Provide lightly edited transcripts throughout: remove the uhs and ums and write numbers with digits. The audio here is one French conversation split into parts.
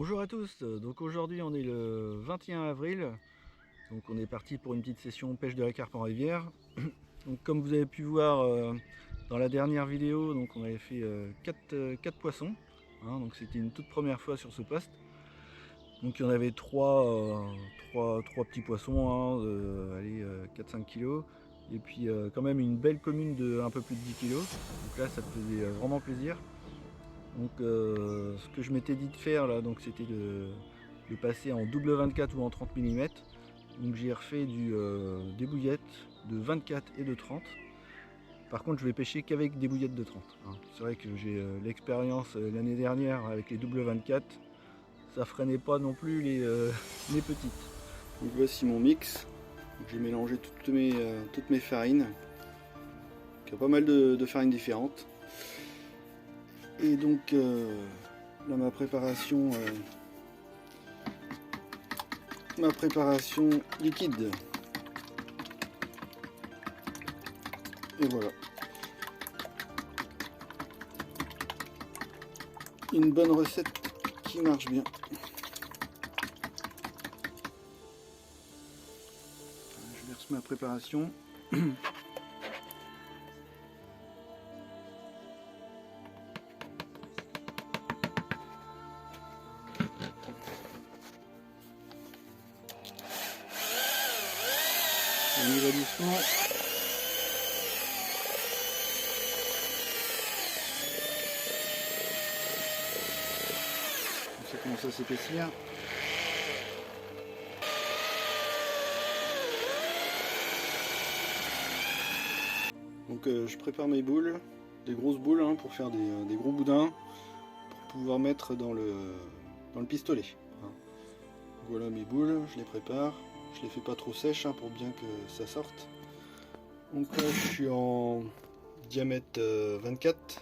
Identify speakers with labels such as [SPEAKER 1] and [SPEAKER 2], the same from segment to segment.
[SPEAKER 1] Bonjour à tous, donc aujourd'hui on est le 21 avril, donc on est parti pour une petite session pêche de la carpe en rivière. Donc comme vous avez pu voir dans la dernière vidéo, donc on avait fait 4 poissons, hein, donc c'était une toute première fois sur ce poste. Donc il y en avait 3 petits poissons, hein, allez, 4-5 kg, et puis quand même une belle commune de un peu plus de 10 kg, donc là ça faisait vraiment plaisir. Donc ce que je m'étais dit de faire là, donc c'était de passer en double 24 ou en 30 mm. Donc j'ai refait des bouillettes de 24 et de 30. Par contre je vais pêcher qu'avec des bouillettes de 30, hein. C'est vrai que j'ai l'expérience l'année dernière avec les double 24, ça freinait pas non plus les petites. Donc voici mon mix. J'ai mélangé toutes mes farines. Il y a pas mal de farines différentes. Et donc là ma préparation liquide. Et voilà. Une bonne recette qui marche bien. Je verse ma préparation. On y va doucement. Ça commence à s'épaissir. Donc je prépare mes boules, des grosses boules, hein, pour faire des gros boudins, pour pouvoir mettre dans le pistolet, hein. Voilà mes boules, je les prépare. Je les fais pas trop sèches, hein, pour bien que ça sorte. Donc là je suis en diamètre 24.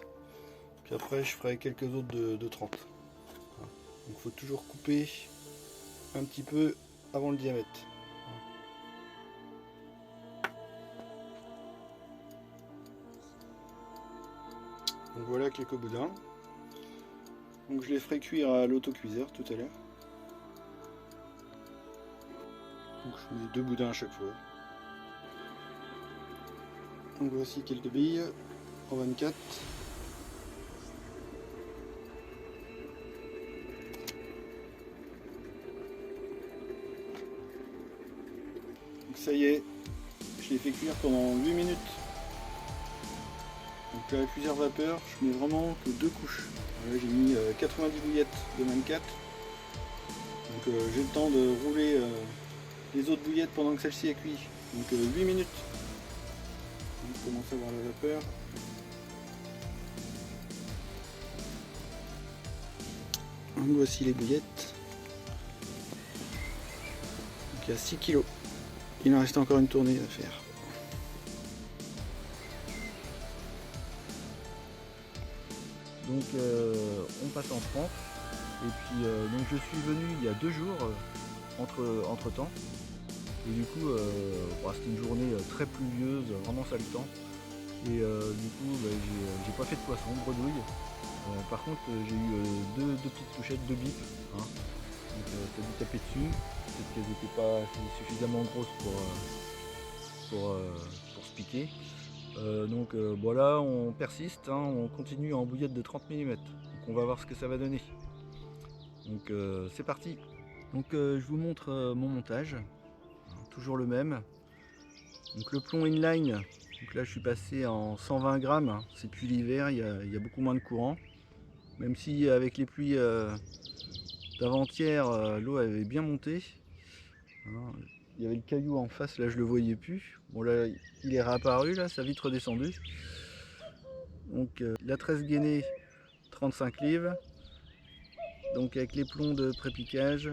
[SPEAKER 1] Puis après je ferai quelques autres de 30. Donc il faut toujours couper un petit peu avant le diamètre. Donc voilà quelques boudins. Donc je les ferai cuire à l'autocuiseur tout à l'heure. Donc je mets 2 boudins à chaque fois. Donc voici quelques billes en 24. Donc ça y est, je les fais cuire pendant 8 minutes. Donc à la cuiseur vapeur, je mets vraiment que 2 couches. J'ai mis 90 bouillettes de 24. Donc j'ai le temps de rouler les autres bouillettes pendant que celle-ci est cuite. Donc 8 minutes. On commence à voir la vapeur. Donc voici les bouillettes. Donc il y a 6 kg. Il en reste encore une tournée à faire. Donc on passe en 30. Et puis donc je suis venu il y a 2 jours entre temps. Et du coup c'était une journée très pluvieuse, vraiment sale temps. Et du coup j'ai pas fait de poisson, bredouille. Par contre j'ai eu deux petites touchettes, 2 bips, hein. Donc ça a dû taper dessus. Peut-être qu'elles n'étaient pas suffisamment grosses pour se piquer. Donc voilà, on persiste, hein, on continue en bouillette de 30 mm. Donc on va voir ce que ça va donner. Donc c'est parti. Donc je vous montre mon montage, toujours le même. Donc le plomb inline, donc là je suis passé en 120 grammes, c'est plus l'hiver, il y a beaucoup moins de courant. Même si avec les pluies d'avant-hier, l'eau avait bien monté. Hein, il y avait le caillou en face, là je le voyais plus. Bon là il est réapparu, là ça a vite redescendu. Donc la tresse gainée 35 livres. Donc avec les plombs de pré-piquage,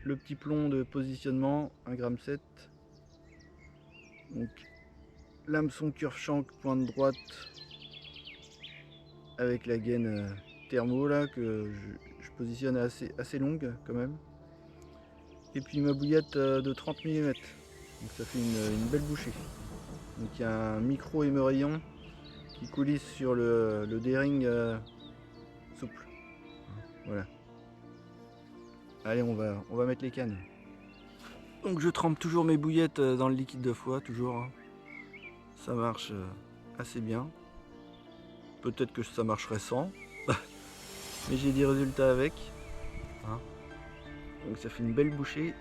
[SPEAKER 1] le petit plomb de positionnement 1,7 g. Donc l'hameçon curve shank pointe droite avec la gaine thermo là que je positionne assez longue quand même. Et puis ma bouillette de 30 mm. Donc ça fait une belle bouchée. Donc il y a un micro émerillon qui coulisse sur le D-ring souple. Voilà. Allez, on va mettre les cannes. Donc je trempe toujours mes bouillettes dans le liquide de foie, toujours. Hein. Ça marche assez bien. Peut-être que ça marcherait sans. Mais j'ai des résultats avec. Hein. Donc ça fait une belle bouchée.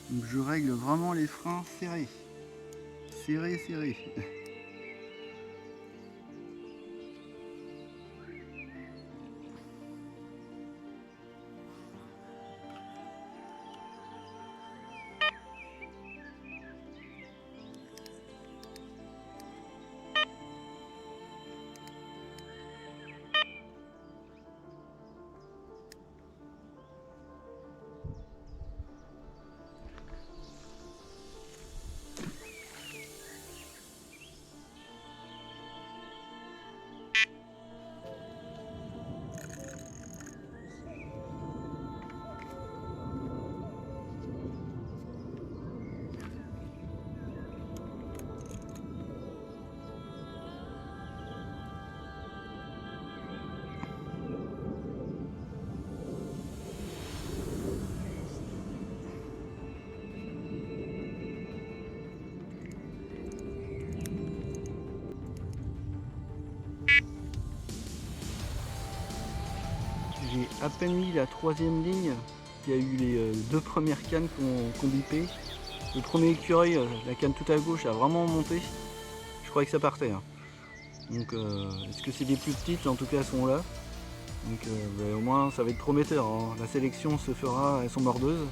[SPEAKER 1] Donc je règle vraiment les freins serrés. Serrés, serrés. J'ai à peine mis la troisième ligne. Il y a eu les deux premières cannes qu'on bipé. Le premier écureuil, la canne tout à gauche a vraiment monté. Je croyais que ça partait. Hein. Donc est-ce que c'est des plus petites? En tout cas elles sont là. Donc au moins ça va être prometteur. Hein. La sélection se fera, elles sont mordeuses.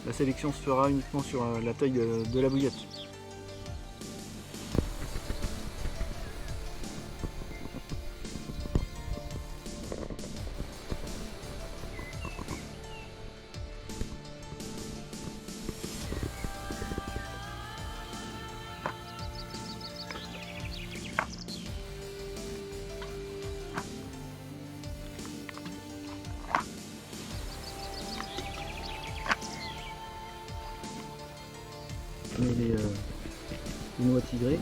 [SPEAKER 1] La sélection se fera uniquement sur la taille de la bouillette. Mais les noix tigrées.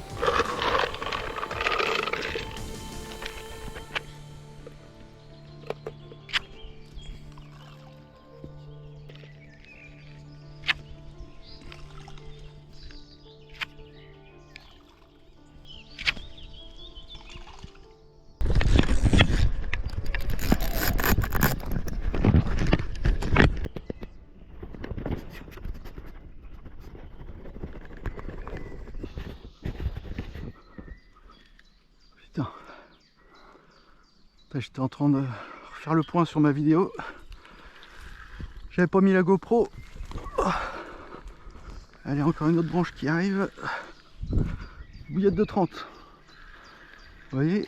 [SPEAKER 1] Putain. J'étais en train de faire le point sur ma vidéo. J'avais pas mis la GoPro. Allez, encore une autre branche qui arrive. Bouillette de 30. Vous voyez?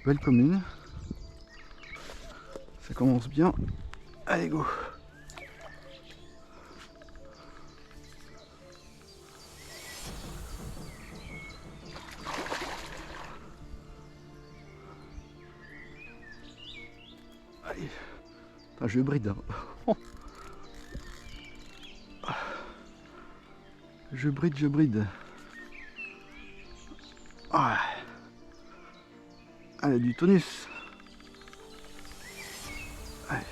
[SPEAKER 1] Belle commune. Ça commence bien. Allez, go! Allez. Enfin, je bride. Hein. Je bride. Ah. Elle a du tonus. Allez.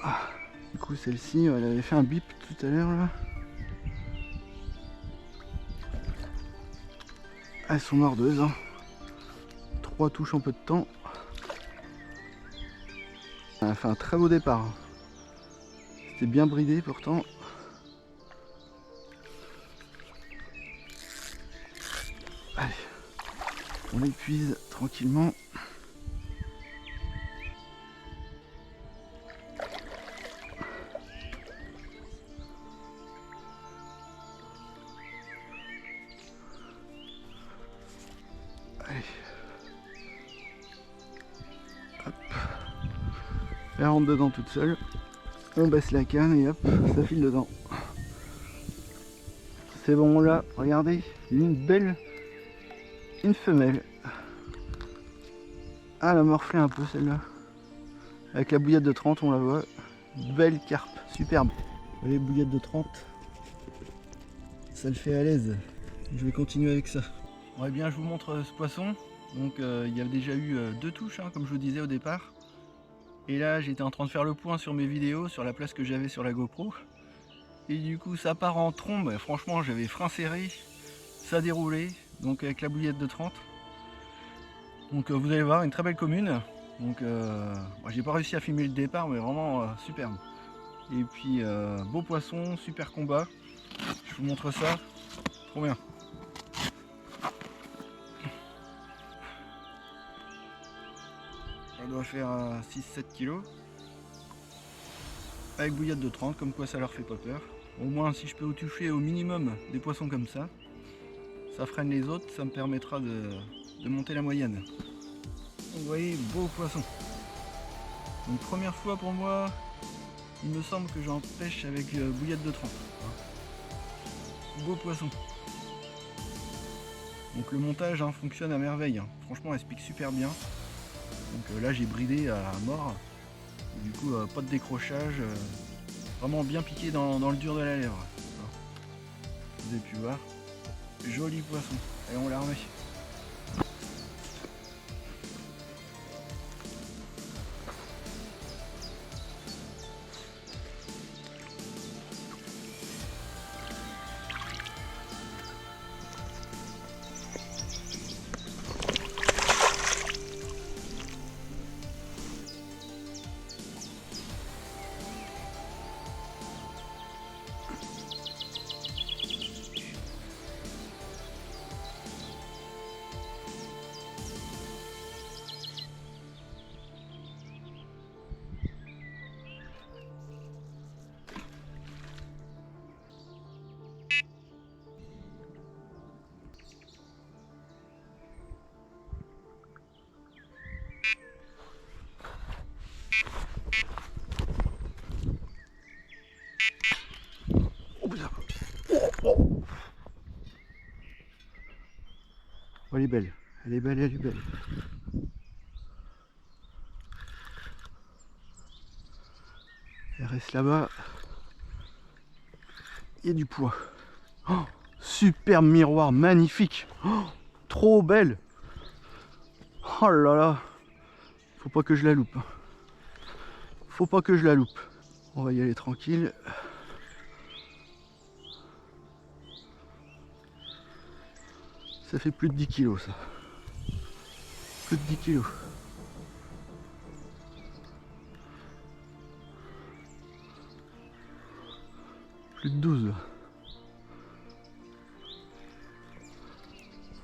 [SPEAKER 1] Ah. Du coup, celle-ci, elle avait fait un bip tout à l'heure là. Elles sont mordeuses. Hein. 3 touches en peu de temps. On a fait un très beau départ. C'était bien bridé pourtant. Allez, on épuise tranquillement. Allez. Hop. Elle rentre dedans toute seule. On baisse la canne et hop, ça file dedans. C'est bon là, regardez, une belle, une femelle. Ah, elle a morflé un peu celle-là. Avec la bouillette de 30, on la voit. Belle carpe, superbe. Les bouillettes de 30, ça le fait à l'aise. Je vais continuer avec ça. Bon, eh bien, je vous montre ce poisson. Donc, il y a déjà eu 2 touches, hein, comme je vous disais au départ. Et là, j'étais en train de faire le point sur mes vidéos, sur la place que j'avais sur la GoPro. Et du coup, ça part en trombe. Franchement, j'avais frein serré, ça déroulait. Donc, avec la bouillette de 30. Donc, vous allez voir, une très belle commune. Donc, moi, j'ai pas réussi à filmer le départ, mais vraiment superbe. Et puis, beau poisson, super combat. Je vous montre ça. Trop bien. Elle doit faire 6-7 kg. Avec bouillette de 30, comme quoi ça leur fait pas peur. Au moins, si je peux toucher au minimum des poissons comme ça, ça freine les autres, ça me permettra de monter la moyenne. Donc, vous voyez, beau poisson. Donc première fois pour moi, il me semble que j'en pêche avec bouillette de 30. Beau poisson. Donc le montage fonctionne à merveille. Franchement, elle se pique super bien. Donc là, j'ai bridé à mort. Du coup, pas de décrochage. Vraiment bien piqué dans le dur de la lèvre. Vous avez pu voir. Joli poisson. Et on la remet. Oh, elle est belle, elle est belle, elle est belle. Elle reste là-bas. Il y a du poids. Oh, superbe miroir, magnifique. Oh, trop belle. Oh là là. Faut pas que je la loupe. Faut pas que je la loupe. On va y aller tranquille. Ça fait plus de 10 kilos ça. Plus de 10 kilos. Plus de 12.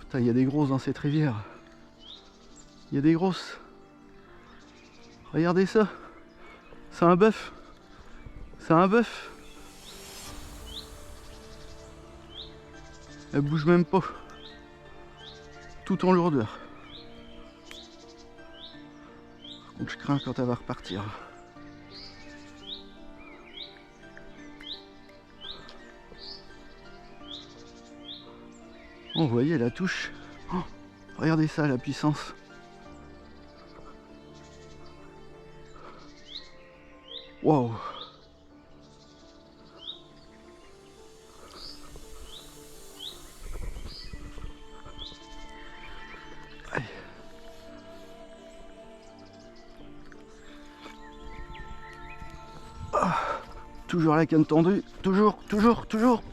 [SPEAKER 1] Putain, il y a des grosses dans cette rivière. Il y a des grosses. Regardez ça. C'est un bœuf. C'est un bœuf. Elle bouge même pas. Tout en lourdeur. Par contre, je crains quand elle va repartir. Oh, vous voyez la touche. Oh, regardez ça, la puissance. Waouh. Allez. Ah, toujours la canne tendue. Toujours, toujours, toujours.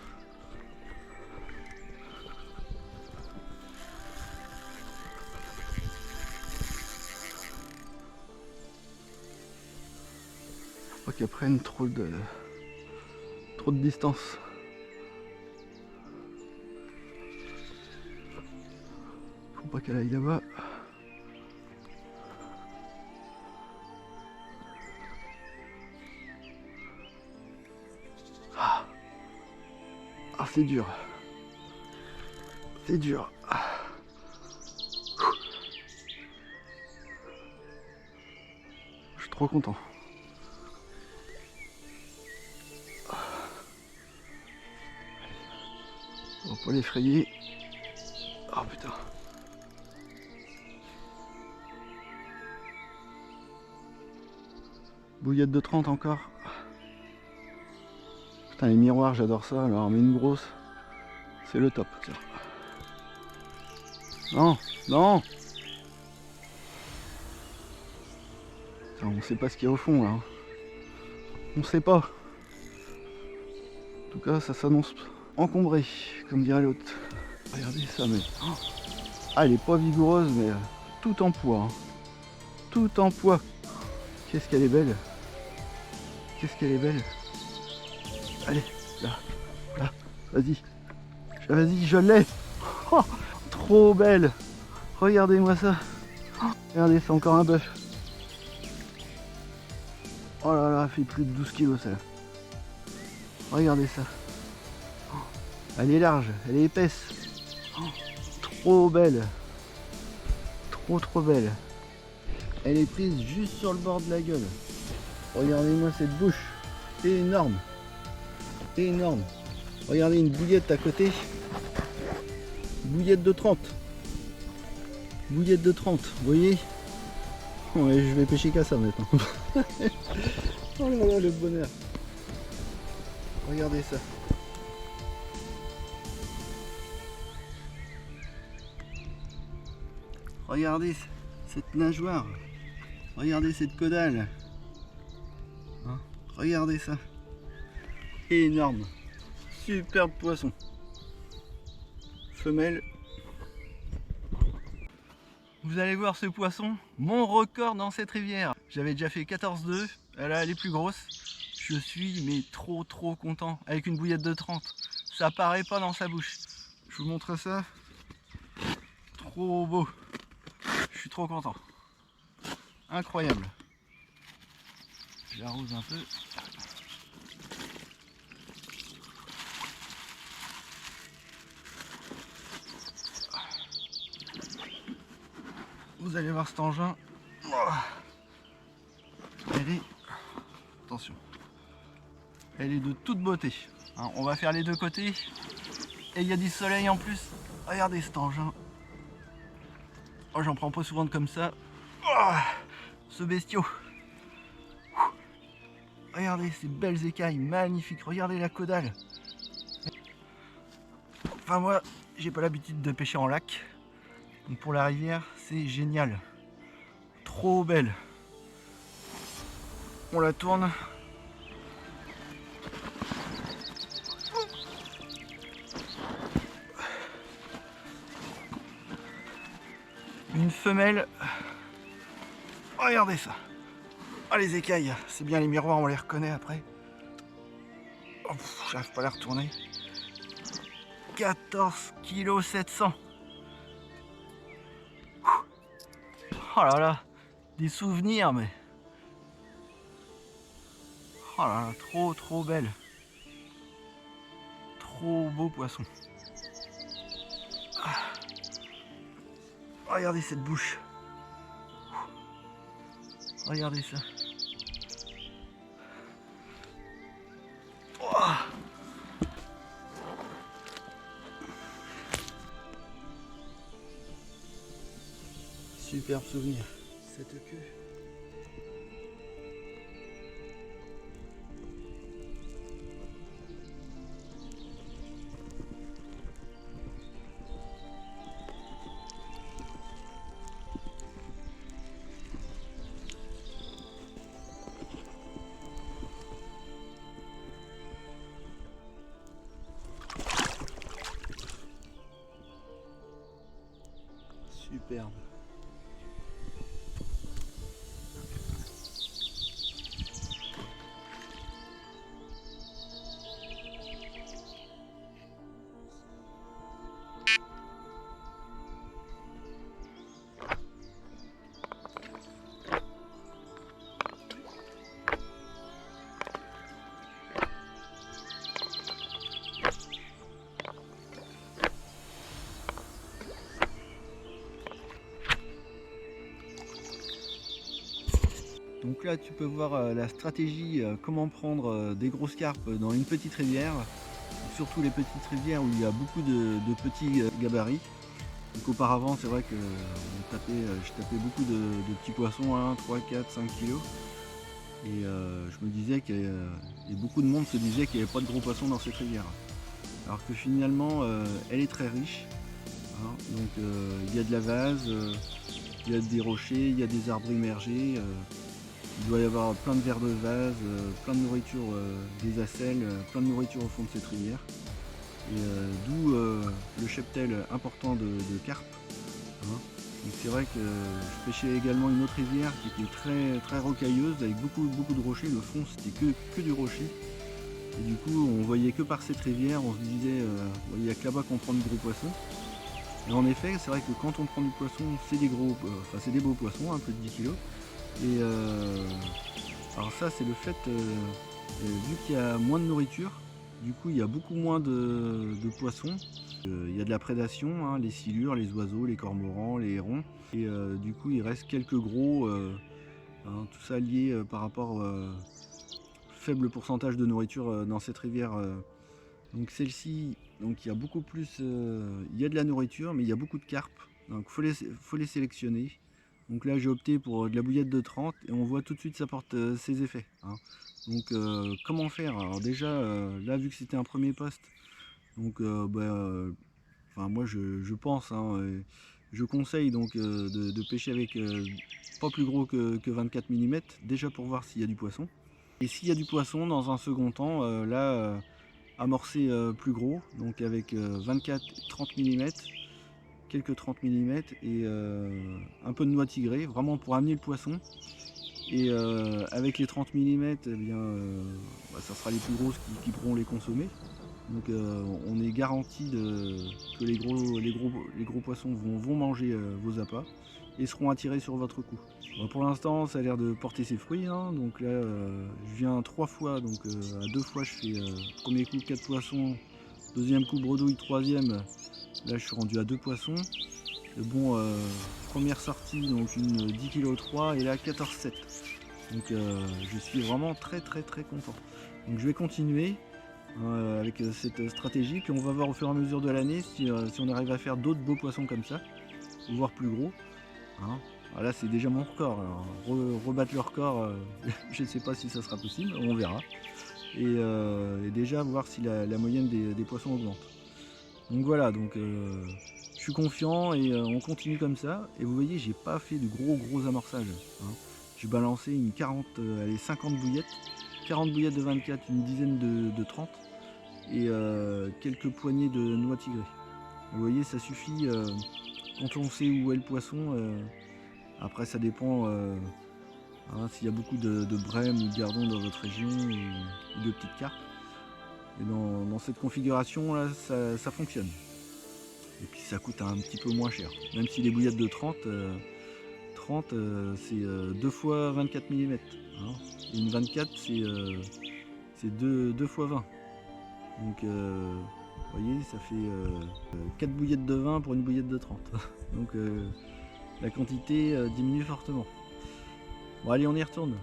[SPEAKER 1] Pas qu'elles prennent trop de distance. Faut pas qu'elle aille là-bas. Ah, c'est dur. C'est dur. Je suis trop content. On va pas l'effrayer. Oh putain. Bouillette de 30 encore. Putain, les miroirs, j'adore ça. Alors, mais une grosse, c'est le top. Tiens. Non, non. Putain, on sait pas ce qu'il y a au fond là. On sait pas. En tout cas, ça s'annonce encombré, comme dirait l'autre. Regardez ça, mais... Ah, elle est pas vigoureuse, mais tout en poids. Hein. Tout en poids. Qu'est-ce qu'elle est belle. Qu'est-ce qu'elle est belle. Allez, là, là, vas-y. Vas-y, je l'ai. Oh, trop belle. Regardez-moi ça. Oh, regardez, c'est encore un bœuf. Oh là là, elle fait plus de 12 kilos, celle-là. Regardez ça. Oh, elle est large, elle est épaisse. Oh, trop belle. Trop belle. Elle est prise juste sur le bord de la gueule. Regardez-moi cette bouche. Énorme. Énorme. Regardez une bouillette à côté. Bouillette de 30. Bouillette de 30. Vous voyez? Ouais, je vais pêcher qu'à ça maintenant. Oh là là, le bonheur. Regardez ça. Regardez cette nageoire. Regardez cette caudale. Hein, regardez ça. Énorme. Superbe poisson. Femelle. Vous allez voir ce poisson, mon record dans cette rivière. J'avais déjà fait 14,2. Là, elle est plus grosse. Je suis mais trop content. Avec une bouillette de 30. Ça paraît pas dans sa bouche. Je vous montre ça. Trop beau. Je suis trop content. Incroyable. J'arrose un peu. Vous allez voir cet engin. Elle est... Attention. Elle est de toute beauté. Hein, on va faire les deux côtés. Et il y a du soleil en plus. Regardez cet engin. Oh, j'en prends pas souvent de comme ça. Oh, ce bestiau. Regardez ces belles écailles magnifiques. Regardez la caudale. Enfin moi, j'ai pas l'habitude de pêcher en lac. Donc pour la rivière, c'est génial. Trop belle. On la tourne. Une femelle. Regardez ça. Ah, les écailles, c'est bien les miroirs, on les reconnaît après. Oh, j'arrive pas à la retourner. 14 kg 700. Oh là là, des souvenirs, mais... Oh là là, trop belle. Trop beau poisson. Ah. Regardez cette bouche. Regardez ça. Oh. Superbe souvenir. Cette queue. Superbe. Donc là tu peux voir la stratégie, comment prendre des grosses carpes dans une petite rivière, surtout les petites rivières où il y a beaucoup de petits gabarits. Donc auparavant c'est vrai que je tapais beaucoup de petits poissons, 1, 3, 4, 5 kilos. Et je me disais et beaucoup de monde se disait qu'il n'y avait pas de gros poissons dans cette rivière. Alors que finalement elle est très riche. Hein. Donc il y a de la vase, il y a des rochers, il y a des arbres immergés. Il doit y avoir plein de vers de vase, plein de nourriture, des acelles, plein de nourriture au fond de cette rivière. Et d'où le cheptel important de carpe. Hein. Donc c'est vrai que je pêchais également une autre rivière qui était très, très rocailleuse avec beaucoup de rochers. Le fond c'était que du rocher. Et du coup on voyait que par cette rivière, on se disait il n'y a que là-bas qu'on prend du gros poisson. Et en effet c'est vrai que quand on prend du poisson c'est des beaux poissons, un peu de 10 kg. Et alors ça c'est le fait, vu qu'il y a moins de nourriture, du coup il y a beaucoup moins de poissons. Il y a de la prédation, hein, les silures, les oiseaux, les cormorans, les hérons. Et du coup il reste quelques gros, hein, tout ça lié par rapport faible pourcentage de nourriture dans cette rivière. Donc celle-ci, donc il y a beaucoup plus, il y a de la nourriture mais il y a beaucoup de carpes. Donc faut les sélectionner. Donc là j'ai opté pour de la bouillette de 30 et on voit tout de suite ça porte ses effets. Hein. Donc comment faire? Alors déjà là vu que c'était un premier poste, donc enfin, moi je pense, hein, je conseille donc de pêcher avec pas plus gros que 24 mm, déjà pour voir s'il y a du poisson. Et s'il y a du poisson, dans un second temps, amorcer plus gros, donc avec 24-30 mm. Quelques 30 mm et un peu de noix tigrée, vraiment pour amener le poisson. Et avec les 30 mm, eh bien, ça sera les plus grosses qui pourront les consommer. Donc on est garanti que les gros poissons vont manger vos appâts et seront attirés sur votre coup. Bon, pour l'instant ça a l'air de porter ses fruits, hein. Donc là je viens 3 fois, donc à 2 fois je fais premier coup 4 poissons, deuxième coup bredouille, troisième. Là je suis rendu à 2 poissons. Et bon, première sortie, donc une 10 kg 3 et là 14,7. Donc je suis vraiment très content. Donc je vais continuer avec cette stratégie, puis on va voir au fur et à mesure de l'année si on arrive à faire d'autres beaux poissons comme ça, voire plus gros. Hein. Alors là c'est déjà mon record. Alors, rebattre le record, je ne sais pas si ça sera possible, on verra. Et déjà voir si la moyenne des poissons augmente. Donc voilà, donc je suis confiant et on continue comme ça. Et vous voyez, j'ai pas fait de gros amorçage. Hein. J'ai balancé une 50 bouillettes, 40 bouillettes de 24, une dizaine de 30 et quelques poignées de noix tigrée. Vous voyez, ça suffit quand on sait où est le poisson. Après, ça dépend hein, s'il y a beaucoup de brèmes ou de gardons dans votre région ou de petites carpes. Et dans cette configuration là ça fonctionne. Et puis ça coûte un petit peu moins cher. Même si les bouillettes de 30 c'est 2 fois 24 mm. Hein. Et une 24 c'est 2 fois 20. Donc vous voyez ça fait 4 bouillettes de 20 pour une bouillette de 30. Donc la quantité diminue fortement. Bon allez on y retourne.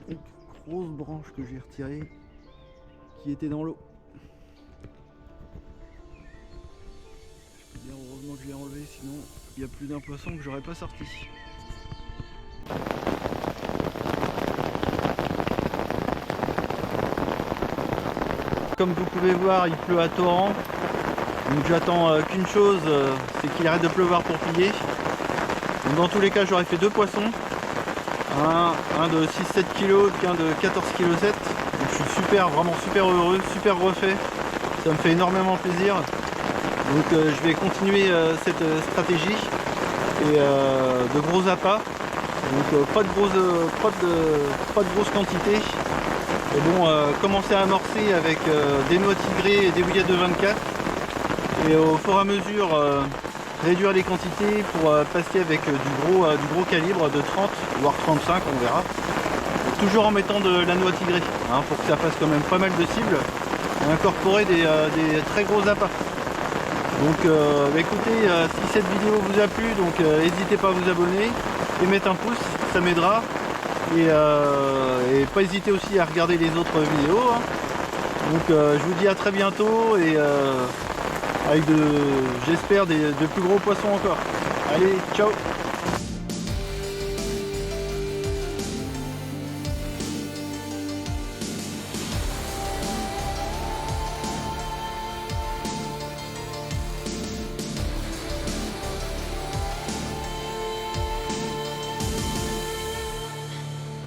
[SPEAKER 1] Une grosse branche que j'ai retirée qui était dans l'eau. Je peux dire heureusement que je l'ai enlevé, sinon il y a plus d'un poisson que j'aurais pas sorti. Comme vous pouvez voir, il pleut à torrent. Donc j'attends qu'une chose, c'est qu'il arrête de pleuvoir pour piller. Donc dans tous les cas j'aurais fait 2 poissons. Un de 6-7 kg, qu'un de 14,7 kg. Je suis vraiment super heureux, super refait, ça me fait énormément plaisir. Donc je vais continuer cette stratégie et de gros appâts, donc pas de grosses quantités. Et bon, commencer à amorcer avec des noix tigrées et des bouillettes de 24 et au fur et à mesure réduire les quantités pour passer avec du gros calibre de 30 voire 35, on verra. Toujours en mettant de la noix tigrée, hein, pour que ça fasse quand même pas mal de cibles et incorporer des très gros appâts. Donc écoutez, si cette vidéo vous a plu, donc n'hésitez pas à vous abonner et mettre un pouce, ça m'aidera. Et pas hésiter aussi à regarder les autres vidéos. Hein. Donc je vous dis à très bientôt et avec j'espère de plus gros poissons encore. Allez, ciao!